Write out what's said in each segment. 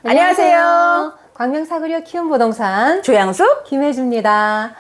안녕하세요. 광명사거리와 키움부동산 조양수? 김혜주입니다.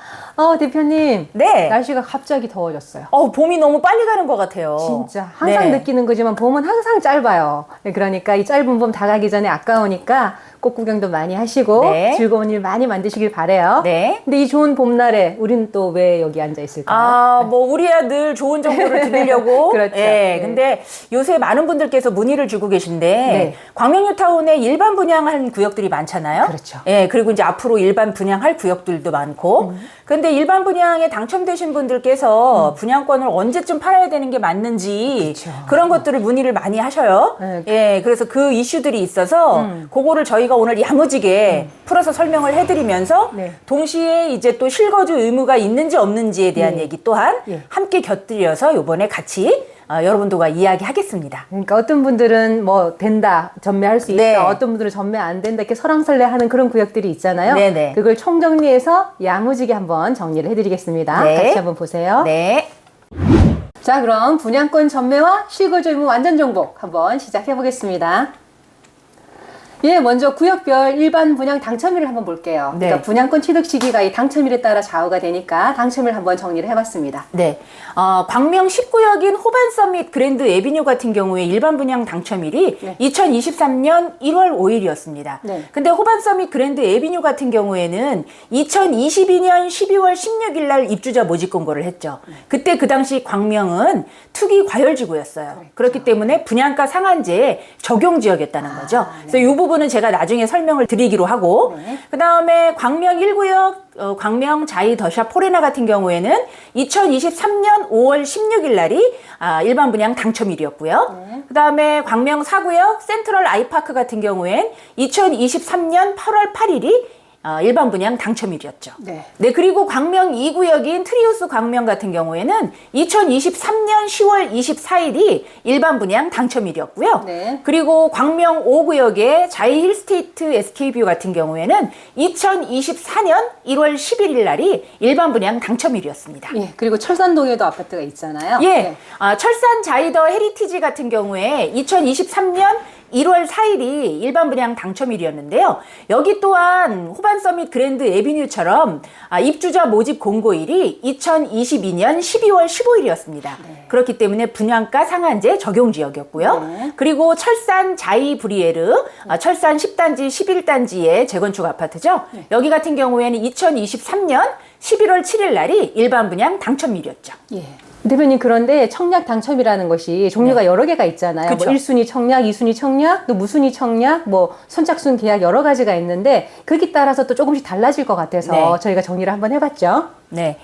대표님. 네. 날씨가 갑자기 더워졌어요. 봄이 너무 빨리 가는 것 같아요. 진짜 항상 느끼는 거지만 봄은 항상 짧아요. 그러니까 이 짧은 봄 다 가기 전에 아까우니까 꽃 구경도 많이 하시고 즐거운 일 많이 만드시길 바래요. 네. 근데 이 좋은 봄날에 우리는 또 왜 여기 앉아 있을까요? 우리야 늘 좋은 정보를 드리려고. 그렇죠. 네. 근데 요새 많은 분들께서 문의를 주고 계신데 네. 광명뉴타운에 일반 분양한 구역들이 많잖아요. 그렇죠. 예, 그리고 이제 앞으로 일반 분양할 구역들도 많고. 근데 일반 분양에 당첨되신 분들께서 분양권을 언제쯤 팔아야 되는 게 맞는지 그렇죠. 그런 것들을 문의를 많이 하셔요. 네. 예, 그래서 그 이슈들이 있어서 그거를 저희가 오늘 야무지게 풀어서 설명을 해드리면서 네. 동시에 이제 또 실거주 의무가 있는지 없는지에 대한 얘기 또한 함께 곁들여서 이번에 같이 여러분들과 이야기하겠습니다. 그러니까 어떤 분들은 뭐 된다, 전매할 수 있다, 네. 어떤 분들은 전매 안 된다 이렇게 설왕설래하는 그런 구역들이 있잖아요. 네네. 그걸 총정리해서 야무지게 한번 정리를 해드리겠습니다. 네. 같이 한번 보세요. 네. 자, 그럼 분양권 전매와 실거주 의무 완전 정복 한번 시작해 보겠습니다. 먼저 구역별 일반 분양 당첨일을 한번 볼게요. 네. 그러니까 분양권 취득 시기가 이 당첨일에 따라 좌우가 되니까 당첨일 한번 정리를 해봤습니다. 네. 광명 10구역인 호반서밋 그랜드 에비뉴 같은 경우에 일반 분양 당첨일이 2023년 1월 5일이었습니다. 네. 근데 호반서밋 그랜드 에비뉴 같은 경우에는 2022년 12월 16일 날 입주자 모집 공고를 했죠. 그때 그 당시 광명은 투기 과열지구였어요. 그렇기 때문에 분양가 상한제에 적용 지역이었다는 거죠. 그래서 이 부분은 제가 나중에 설명을 드리기로 하고 그 다음에 광명 1구역 광명 자이 더샵 포레나 같은 경우에는 2023년 5월 16일 날이 일반 분양 당첨일이었고요. 그 다음에 광명 4구역 센트럴 아이파크 같은 경우엔 2023년 8월 8일이 일반 분양 당첨일이었죠. 네. 네, 그리고 광명 2구역인 트리우스 광명 같은 경우에는 2023년 10월 24일이 일반 분양 당첨일이었고요. 네. 그리고 광명 5구역의 자이 힐스테이트 SK뷰 같은 경우에는 2024년 1월 11일 날이 일반 분양 당첨일이었습니다. 그리고 철산동에도 아파트가 있잖아요. 철산 자이더 헤리티지 같은 경우에 2023년 1월 4일이 일반 분양 당첨일이었는데요. 여기 또한 호반서밋 그랜드 에비뉴처럼 입주자 모집 공고일이 2022년 12월 15일이었습니다. 그렇기 때문에 분양가 상한제 적용 지역이었고요. 그리고 철산 자이 브리에르, 철산 10단지, 11단지의 재건축 아파트죠. 여기 같은 경우에는 2023년 11월 7일 날이 일반 분양 당첨일이었죠. 대표님, 그런데 청약 당첨이라는 것이 종류가 여러 개가 있잖아요. 그쵸. 뭐 1순위 청약, 2순위 청약, 또 무순위 청약, 뭐 선착순 계약 여러 가지가 있는데 거기에 따라서 또 조금씩 달라질 것 같아서 저희가 정리를 한번 해봤죠. 네.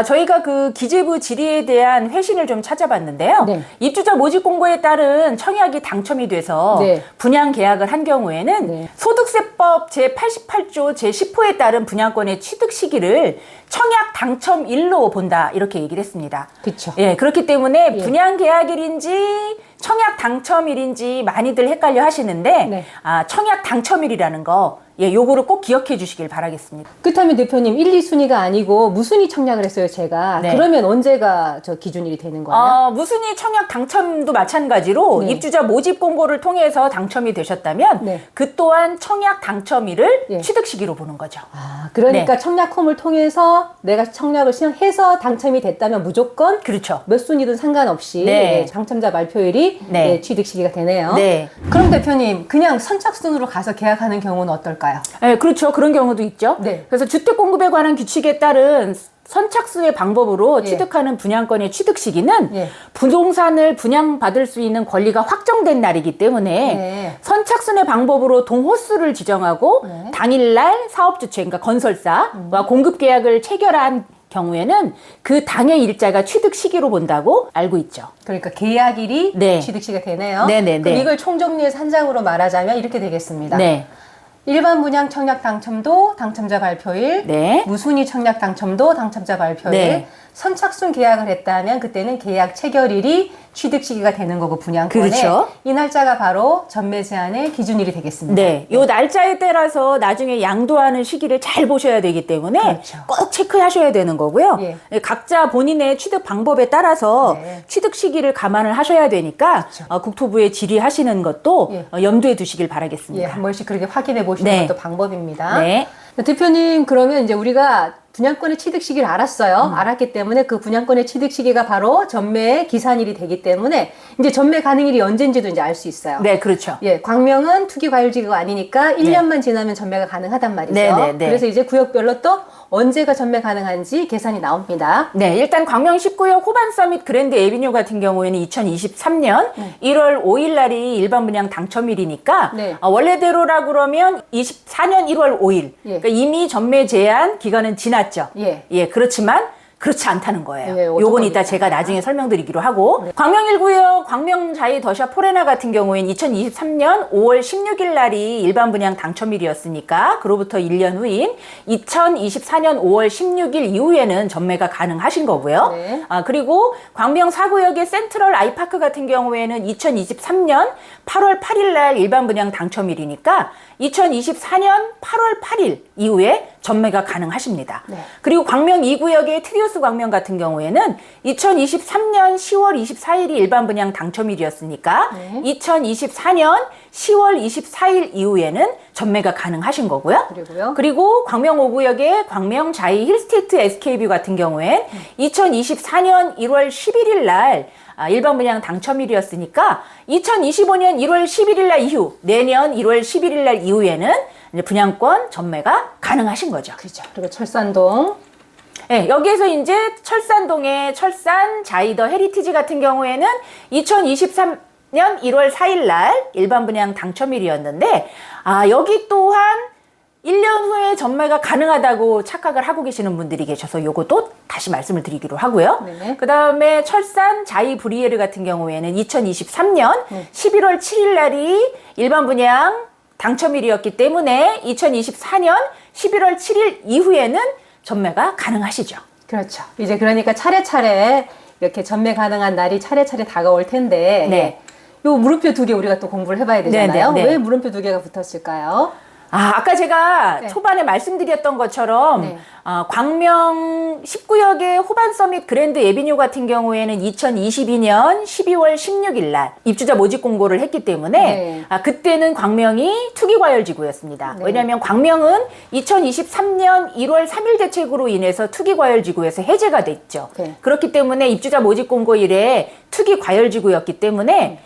저희가 그 기재부 질의에 대한 회신을 좀 찾아봤는데요. 입주자 모집 공고에 따른 청약이 당첨이 돼서 분양 계약을 한 경우에는 소득세법 제88조 제10호에 따른 분양권의 취득 시기를 청약 당첨일로 본다 이렇게 얘기를 했습니다. 그렇죠. 그렇기 때문에 분양 계약일인지 청약 당첨일인지 많이들 헷갈려 하시는데 청약 당첨일이라는 거 요거를 꼭 기억해 주시길 바라겠습니다. 그렇다면 대표님 1, 2순위가 아니고 무순위 청약을 했어요, 제가. 그러면 언제가 저 기준일이 되는 거예요? 무순위 청약 당첨도 마찬가지로 입주자 모집 공고를 통해서 당첨이 되셨다면 그 또한 청약 당첨일을 취득 시기로 보는 거죠. 그러니까 청약홈을 통해서 내가 청약을 신청해서 당첨이 됐다면 무조건 그렇죠. 몇 순위든 상관없이 당첨자 발표일이 취득 시기가 되네요. 그럼 대표님, 그냥 선착순으로 가서 계약하는 경우는 어떨까요? 네, 그렇죠. 그런 경우도 있죠. 네. 그래서 주택 공급에 관한 규칙에 따른 선착순의 방법으로 취득하는 분양권의 취득 시기는 부동산을 분양받을 수 있는 권리가 확정된 날이기 때문에 선착순의 방법으로 동호수를 지정하고 당일날 사업주체, 그러니까 건설사와 공급 계약을 체결한 경우에는 그 당의 일자가 취득 시기로 본다고 알고 있죠. 그러니까 계약일이 취득 시기가 되네요. 네네네. 그럼 이걸 총정리해서 한 장으로 말하자면 이렇게 되겠습니다. 일반 분양 청약 당첨도 당첨자 발표일, 네. 무순위 청약 당첨도 당첨자 발표일, 네. 선착순 계약을 했다면 그때는 계약 체결일이 취득 시기가 되는 거고 분양권에 그렇죠. 이 날짜가 바로 전매 제한의 기준일이 되겠습니다. 네, 요 날짜에 따라서 나중에 양도하는 시기를 잘 보셔야 되기 때문에 그렇죠. 꼭 체크하셔야 되는 거고요. 예. 각자 본인의 취득 방법에 따라서 네. 취득 시기를 감안을 하셔야 되니까 그렇죠. 국토부에 질의하시는 것도 예. 염두에 두시길 예, 바라겠습니다. 한 번씩 그렇게 확인해 보시는 네. 것도 방법입니다. 네. 대표님, 그러면 이제 우리가 분양권의 취득 시기를 알았어요. 알았기 때문에 그 분양권의 취득 시기가 바로 전매의 기산일이 되기 때문에 이제 전매 가능일이 언제인지도 이제 알 수 있어요. 네, 그렇죠. 예, 광명은 투기 과열지구가 아니니까 1년만 지나면 전매가 가능하단 말이죠. 네, 네, 네. 그래서 이제 구역별로 또 언제가 전매 가능한지 계산이 나옵니다. 네, 일단 광명 19역 호반 서밋 그랜드 에비뉴 같은 경우에는 2023년 1월 5일 날이 일반 분양 당첨일이니까 네. 원래대로라 그러면 24년 1월 5일. 예. 그러니까 이미 전매 제한 기간은 지났죠. 예. 그렇지만 그렇지 않다는 거예요. 예, 어떤 요건 이따 겁니까? 제가 나중에 설명드리기로 하고 광명 1구역 광명자이 더샵 포레나 같은 경우에는 2023년 5월 16일 날이 일반 분양 당첨일이었으니까 그로부터 1년 후인 2024년 5월 16일 이후에는 전매가 가능하신 거고요. 네. 그리고 광명 4구역의 센트럴 아이파크 같은 경우에는 2023년 8월 8일 날 일반 분양 당첨일이니까 2024년 8월 8일 이후에 전매가 가능하십니다. 네. 그리고 광명 2구역의 트리오스 광명 같은 경우에는 2023년 10월 24일이 일반 분양 당첨일이었으니까 네. 2024년 10월 24일 이후에는 전매가 가능하신 거고요. 그리고요? 광명 5구역의 광명 자이 힐스테이트 SK뷰 같은 경우엔 2024년 1월 11일 날 일반 분양 당첨일이었으니까 2025년 1월 11일 날 이후 내년 1월 11일 날 이후에는 이제 분양권 전매가 가능하신 거죠. 그렇죠. 그리고 철산동. 네, 여기에서 이제 철산동의 철산 자이더 헤리티지 같은 경우에는 2023년 1월 4일 날 일반 분양 당첨일이었는데 여기 또한 1년 후에 전매가 가능하다고 착각을 하고 계시는 분들이 계셔서 요것도 다시 말씀을 드리기로 하고요. 네네. 그 다음에 철산 자이 브리에르 같은 경우에는 2023년 11월 7일 날이 일반 분양 당첨일이었기 때문에 2024년 11월 7일 이후에는 전매가 가능하시죠. 그렇죠. 이제 그러니까 차례차례 이렇게 전매 가능한 날이 차례차례 다가올 텐데 네. 요 물음표 2개 우리가 또 공부를 해봐야 되잖아요. 네, 네, 네. 왜 물음표 2개가 붙었을까요? 아까 제가 네. 초반에 말씀드렸던 것처럼 네. 광명 19역의 호반 서밋 그랜드 에비뉴 같은 경우에는 2022년 12월 16일 날 입주자 모집 공고를 했기 때문에 네. 그때는 광명이 투기 과열 지구였습니다. 네. 왜냐하면 광명은 2023년 1월 3일 대책으로 인해서 투기 과열 지구에서 해제가 됐죠. 네. 그렇기 때문에 입주자 모집 공고 이래 투기 과열 지구였기 때문에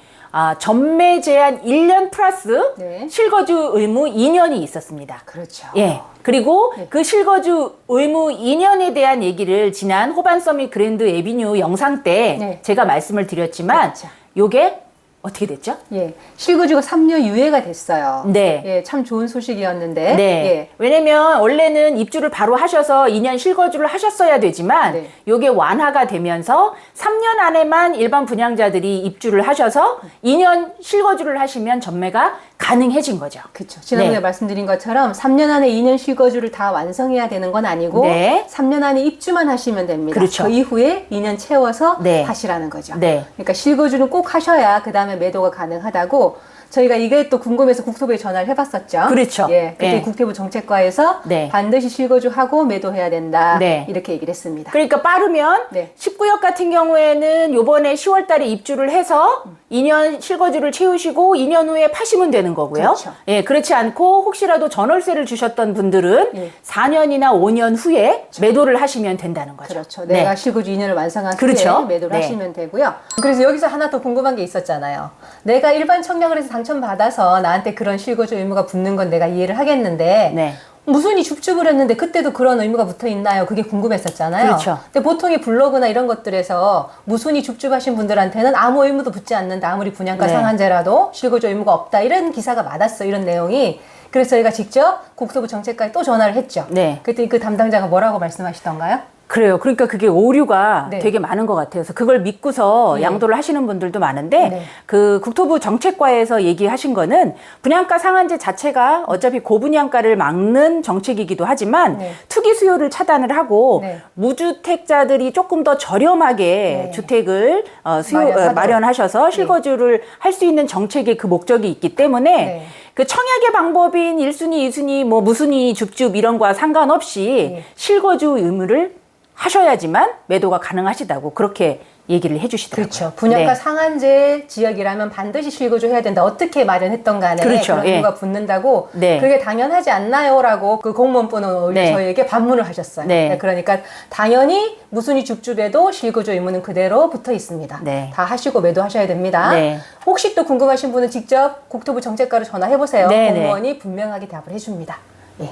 전매 제한 1년 플러스 네. 실거주 의무 2년이 있었습니다. 그렇죠. 예. 그리고 네. 그 실거주 의무 2년에 대한 얘기를 지난 호반 서밋 그랜드 에비뉴 영상 때 네. 제가 말씀을 드렸지만 그렇죠. 요게 어떻게 됐죠? 예, 실거주가 3년 유예가 됐어요. 네. 예, 참 좋은 소식이었는데. 네. 예. 왜냐면 원래는 입주를 바로 하셔서 2년 실거주를 하셨어야 되지만 네. 요게 완화가 되면서 3년 안에만 일반 분양자들이 입주를 하셔서 2년 실거주를 하시면 전매가 가능해진 거죠. 그렇죠. 지난번에 네. 말씀드린 것처럼 3년 안에 2년 실거주를 다 완성해야 되는 건 아니고 네. 3년 안에 입주만 하시면 됩니다. 그렇죠. 그 이후에 2년 채워서 네. 하시라는 거죠. 네. 그러니까 실거주는 꼭 하셔야 그 다음에 매도가 가능하다고 저희가 이게 또 궁금해서 국토부에 전화를 해봤었죠. 그렇죠. 예, 그때 네. 국토부 정책과에서 네. 반드시 실거주하고 매도해야 된다. 네. 이렇게 얘기를 했습니다. 그러니까 빠르면 네. 19역 같은 경우에는 요번에 10월 달에 입주를 해서 2년 실거주를 채우시고 2년 후에 파시면 되는 거고요. 그렇죠. 예, 그렇지 않고 혹시라도 전월세를 주셨던 분들은 예. 4년이나 5년 후에 매도를 하시면 된다는 거죠. 그렇죠. 네. 내가 실거주 2년을 완성한 그렇죠. 후에 매도를 네. 하시면 되고요. 그래서 여기서 하나 더 궁금한 게 있었잖아요. 내가 일반 청약을 해서 당첨받아서 나한테 그런 실거주 의무가 붙는 건 내가 이해를 하겠는데 네. 무순이 줍줍을 했는데 그때도 그런 의무가 붙어 있나요? 그게 궁금했었잖아요. 그렇죠. 근데 보통 이 블로그나 이런 것들에서 무순이 줍줍하신 분들한테는 아무 의무도 붙지 않는다. 아무리 분양가 네. 상한제라도 실거주 의무가 없다. 이런 기사가 많았어. 이런 내용이. 그래서 저희가 직접 국토부 정책과에 또 전화를 했죠. 네. 그때 그 담당자가 뭐라고 말씀하시던가요? 그래요. 그러니까 그게 오류가 네. 되게 많은 것 같아요. 그래서 그걸 믿고서 예. 양도를 하시는 분들도 많은데 네. 그 국토부 정책과에서 얘기하신 거는 분양가 상한제 자체가 어차피 고분양가를 막는 정책이기도 하지만 네. 투기 수요를 차단을 하고 네. 무주택자들이 조금 더 저렴하게 네. 주택을 마련하도록. 마련하셔서 실거주를 할 수 있는 정책의 그 목적이 있기 때문에 네. 그 청약의 방법인 1순위, 2순위, 뭐 무순위, 줍줍 이런 거와 상관없이 네. 실거주 의무를 하셔야지만 매도가 가능하시다고 그렇게 얘기를 해주시더라고요. 그렇죠. 분양가 네. 상한제 지역이라면 반드시 실거주 해야 된다. 어떻게 마련했던 간에 그렇죠. 그런 예. 이유가 붙는다고 네. 그게 당연하지 않나요라고 그 공무원분은 오히려 네. 저희에게 반문을 하셨어요. 네. 네, 그러니까 당연히 무순위 줍줍에도 실거주 의무는 그대로 붙어 있습니다. 네. 다 하시고 매도하셔야 됩니다. 네. 혹시 또 궁금하신 분은 직접 국토부 정책과로 전화해 보세요. 네, 공무원이 분명하게 답을 해줍니다. 예.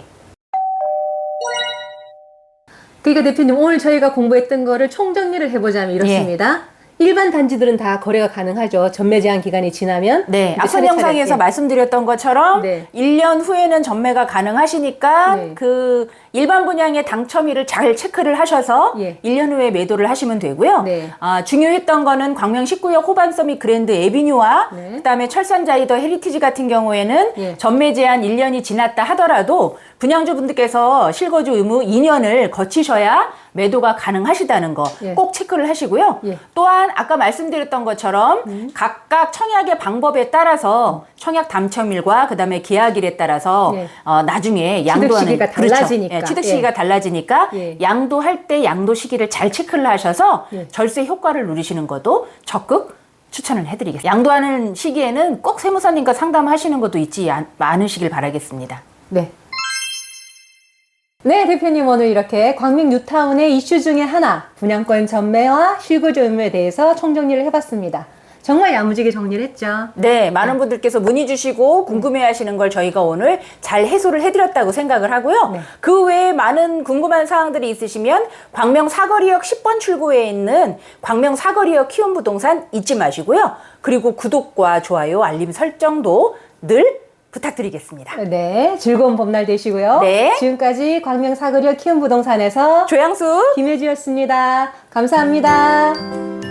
그러니까 대표님 오늘 저희가 공부했던 거를 총정리를 해보자면 이렇습니다. 일반 단지들은 다 거래가 가능하죠. 전매 제한 기간이 지나면. 네, 이제 앞선 차례차례, 영상에서 예. 말씀드렸던 것처럼 네. 1년 후에는 전매가 가능하시니까 네. 그 일반 분양의 당첨일을 잘 체크를 하셔서 예. 1년 후에 매도를 하시면 되고요. 네. 중요했던 거는 광명 19역 호반 서밋 그랜드 에비뉴와 네. 그다음에 철산자이더 헤리티지 같은 경우에는 예. 전매 제한 1년이 지났다 하더라도 분양주분들께서 실거주 의무 2년을 거치셔야 매도가 가능하시다는 거 꼭 예. 체크를 하시고요. 예. 또한 아까 말씀드렸던 것처럼 각각 청약의 방법에 따라서 청약 당첨일과 그다음에 계약일에 따라서 예. 나중에 취득 양도하는 시기가 달라지니까. 그렇죠. 취득 시기가 예. 달라지니까 예. 양도할 때 양도 시기를 잘 체크를 하셔서 예. 절세 효과를 누리시는 것도 적극 추천을 해드리겠습니다. 양도하는 시기에는 꼭 세무사님과 상담하시는 것도 잊지 않으시길 바라겠습니다. 네. 네, 대표님 오늘 이렇게 광명 뉴타운의 이슈 중에 하나, 분양권 전매와 실거주 의무에 대해서 총정리를 해봤습니다. 정말 야무지게 정리를 했죠. 네, 많은 분들께서 문의 주시고 궁금해하시는 걸 저희가 오늘 잘 해소를 해드렸다고 생각을 하고요. 네. 그 외에 많은 궁금한 사항들이 있으시면 광명 사거리역 10번 출구에 있는 광명 사거리역 키움부동산 잊지 마시고요. 그리고 구독과 좋아요, 알림 설정도 늘 부탁드리겠습니다. 네, 즐거운 봄날 되시고요. 네. 지금까지 광명 사거리역 키움부동산에서 조양수 김혜지였습니다. 감사합니다.